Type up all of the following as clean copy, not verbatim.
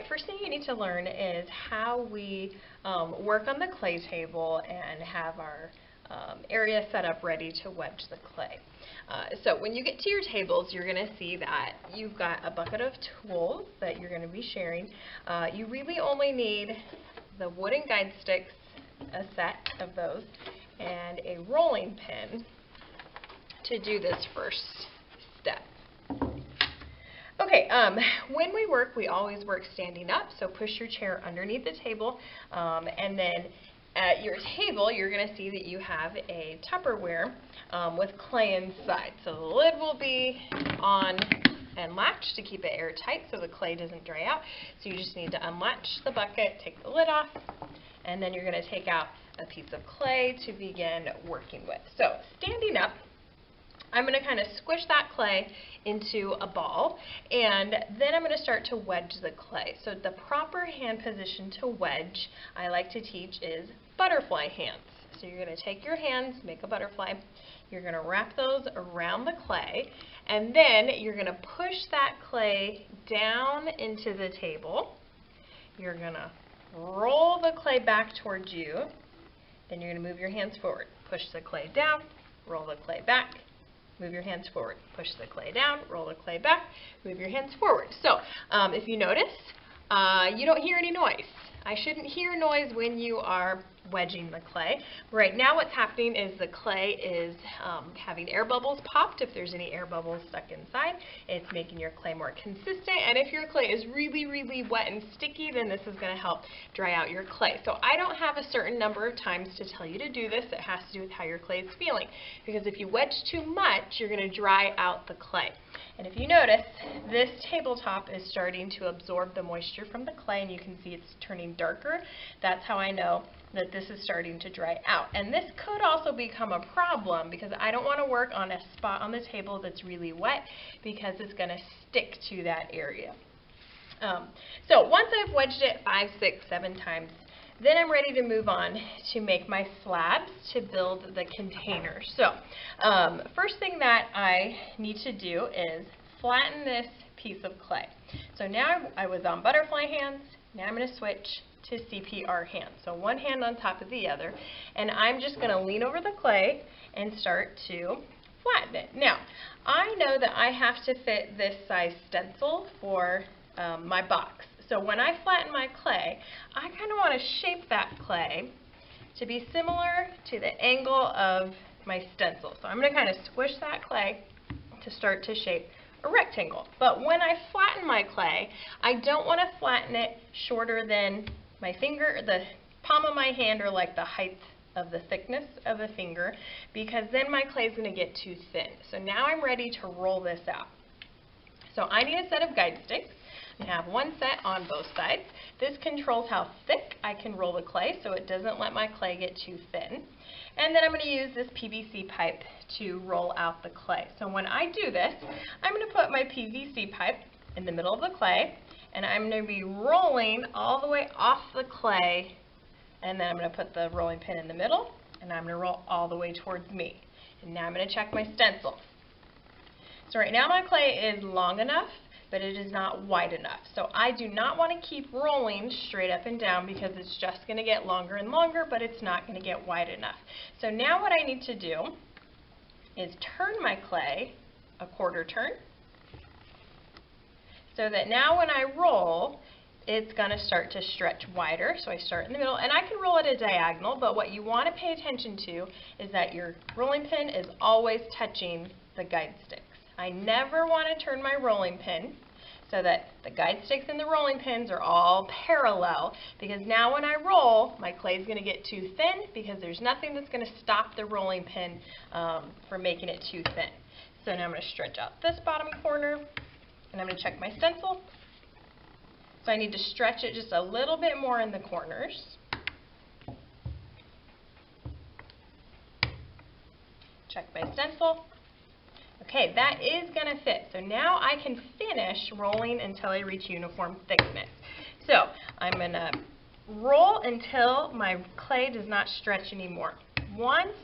first thing you need to learn is how we work on the clay table and have our area set up ready to wedge the clay. So when you get to your tables, you're going to see that you've got a bucket of tools that you're going to be sharing. You really only need the wooden guide sticks, a set of those, and a rolling pin to do this first step. Okay, when we work, we always work standing up, so push your chair underneath the table, and then at your table, you're going to see that you have a Tupperware with clay inside. So the lid will be on and latched to keep it airtight so the clay doesn't dry out. So you just need to unlatch the bucket, take the lid off, and then you're going to take out a piece of clay to begin working with. So standing up, I'm going to kind of squish that clay into a ball, and then I'm going to start to wedge the clay. So the proper hand position to wedge, I like to teach, is butterfly hands. So you're going to take your hands, make a butterfly, you're going to wrap those around the clay, and then you're going to push that clay down into the table. You're going to roll the clay back towards you, then you're going to move your hands forward. Push the clay down, roll the clay back, move your hands forward. Push the clay down, roll the clay back, move your hands forward. So if you notice, you don't hear any noise. I shouldn't hear noise when you are wedging the clay. Right now what's happening is the clay is having air bubbles popped. If there's any air bubbles stuck inside, it's making your clay more consistent. And if your clay is really, really wet and sticky, then this is going to help dry out your clay. So I don't have a certain number of times to tell you to do this. It has to do with how your clay is feeling. Because if you wedge too much, you're going to dry out the clay. And if you notice, this tabletop is starting to absorb the moisture from the clay, and you can see it's turning darker. That's how I know that this is starting to dry out. And this could also become a problem because I don't want to work on a spot on the table that's really wet because it's going to stick to that area. So once I've wedged it 5, 6, 7 times, then I'm ready to move on to make my slabs to build the container. So first thing that I need to do is flatten this piece of clay. So now I was on butterfly hands, now I'm going to switch to CPR hands. So one hand on top of the other, and I'm just going to lean over the clay and start to flatten it. Now, I know that I have to fit this size stencil for my box. So when I flatten my clay, I kind of want to shape that clay to be similar to the angle of my stencil. So I'm going to kind of squish that clay to start to shape a rectangle. But when I flatten my clay, I don't want to flatten it shorter than my finger, the palm of my hand, or like the height of the thickness of a finger, because then my clay is going to get too thin. So now I'm ready to roll this out. So I need a set of guide sticks. I have one set on both sides. This controls how thick I can roll the clay, so it doesn't let my clay get too thin. And then I'm going to use this PVC pipe to roll out the clay. So when I do this, I'm going to put my PVC pipe in the middle of the clay, and I'm going to be rolling all the way off the clay, and then I'm going to put the rolling pin in the middle, and I'm going to roll all the way towards me. And now I'm going to check my stencil. So right now my clay is long enough, but it is not wide enough. So I do not want to keep rolling straight up and down because it's just going to get longer and longer, but it's not going to get wide enough. So now what I need to do is turn my clay a quarter turn, so that now when I roll, it's going to start to stretch wider. So I start in the middle, and I can roll at a diagonal, but what you want to pay attention to is that your rolling pin is always touching the guide sticks. I never want to turn my rolling pin so that the guide sticks and the rolling pins are all parallel, because now when I roll, my clay is going to get too thin because there's nothing that's going to stop the rolling pin from making it too thin. So now I'm going to stretch out this bottom corner, and I'm going to check my stencil. So I need to stretch it just a little bit more in the corners. Check my stencil. Okay, that is going to fit. So now I can finish rolling until I reach uniform thickness. So I'm going to roll until my clay does not stretch anymore. Once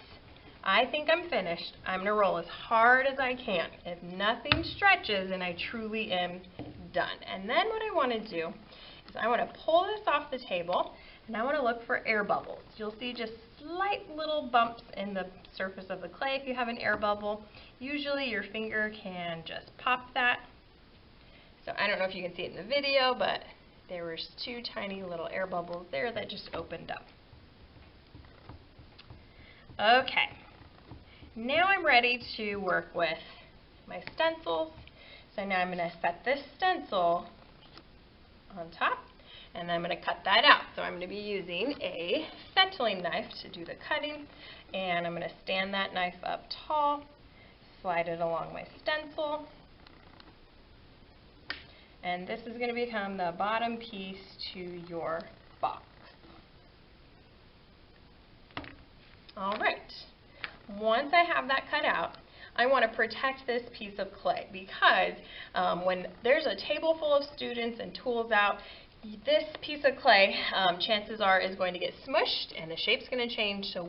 I think I'm finished, I'm going to roll as hard as I can. If nothing stretches and I truly am done. And then what I want to do is I want to pull this off the table, and I want to look for air bubbles. You'll see just slight little bumps in the surface of the clay if you have an air bubble. Usually your finger can just pop that. So I don't know if you can see it in the video, but there were 2 tiny little air bubbles there that just opened up. Okay, now I'm ready to work with my stencils. So now I'm going to set this stencil on top, and I'm going to cut that out. So I'm going to be using a fettling knife to do the cutting, and I'm going to stand that knife up tall, slide it along my stencil, and this is going to become the bottom piece to your box. Alright, once I have that cut out, I want to protect this piece of clay because when there's a table full of students and tools out, this piece of clay, chances are, is going to get smushed and the shape's going to change. So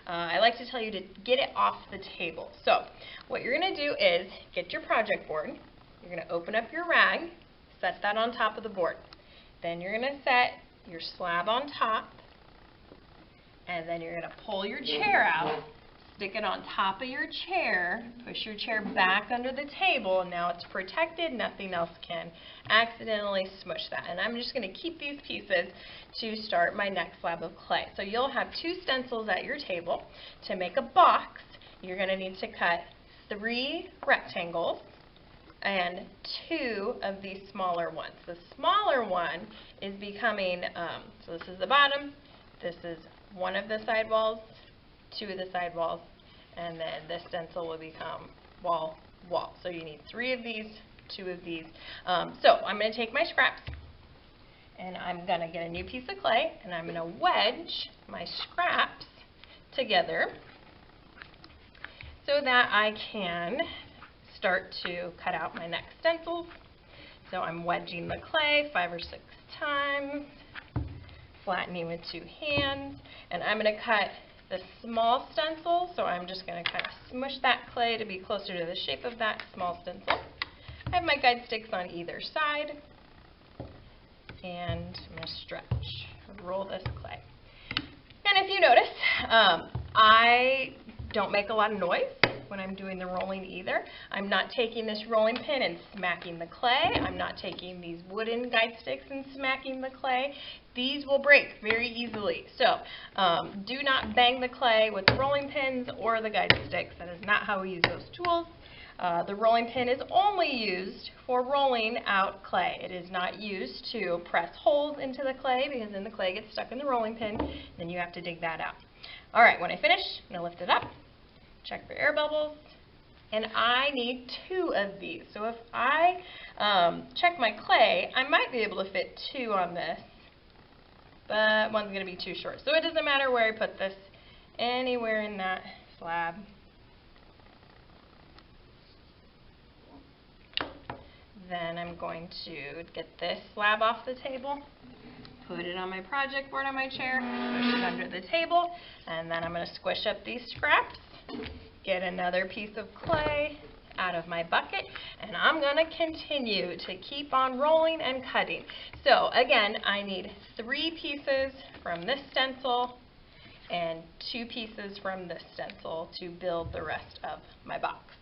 I like to tell you to get it off the table. So what you're going to do is get your project board. You're going to open up your rag, set that on top of the board. Then you're going to set your slab on top, and then you're going to pull your chair out. Stick it on top of your chair, push your chair back under the table, and now it's protected. Nothing else can accidentally smush that. And I'm just going to keep these pieces to start my next slab of clay. So you'll have 2 stencils at your table. To make a box, you're going to need to cut 3 rectangles and 2 of these smaller ones. The smaller one is becoming, so this is the bottom, this is one of the side walls, 2 of the side walls, and then this stencil will become wall, wall. So you need 3 of these, 2 of these. So I'm going to take my scraps, and I'm going to get a new piece of clay, and I'm going to wedge my scraps together so that I can start to cut out my next stencils. So I'm wedging the clay 5 or 6 times, flattening with 2 hands, and I'm going to cut the small stencil, so I'm just going to kind of smush that clay to be closer to the shape of that small stencil. I have my guide sticks on either side, and I'm going to stretch, roll this clay. And if you notice, I don't make a lot of noise when I'm doing the rolling either. I'm not taking this rolling pin and smacking the clay. I'm not taking these wooden guide sticks and smacking the clay. These will break very easily. So do not bang the clay with the rolling pins or the guide sticks. That is not how we use those tools. The rolling pin is only used for rolling out clay. It is not used to press holes into the clay because then the clay gets stuck in the rolling pin. Then you have to dig that out. Alright, when I finish, I'm going to lift it up, check for air bubbles, and I need 2 of these. So if I check my clay, I might be able to fit 2 on this, but one's going to be too short. So it doesn't matter where I put this, anywhere in that slab. Then I'm going to get this slab off the table, put it on my project board on my chair, push it under the table, and then I'm going to squish up these scraps, get another piece of clay out of my bucket, and I'm going to continue to keep on rolling and cutting. So again, I need 3 pieces from this stencil and 2 pieces from this stencil to build the rest of my box.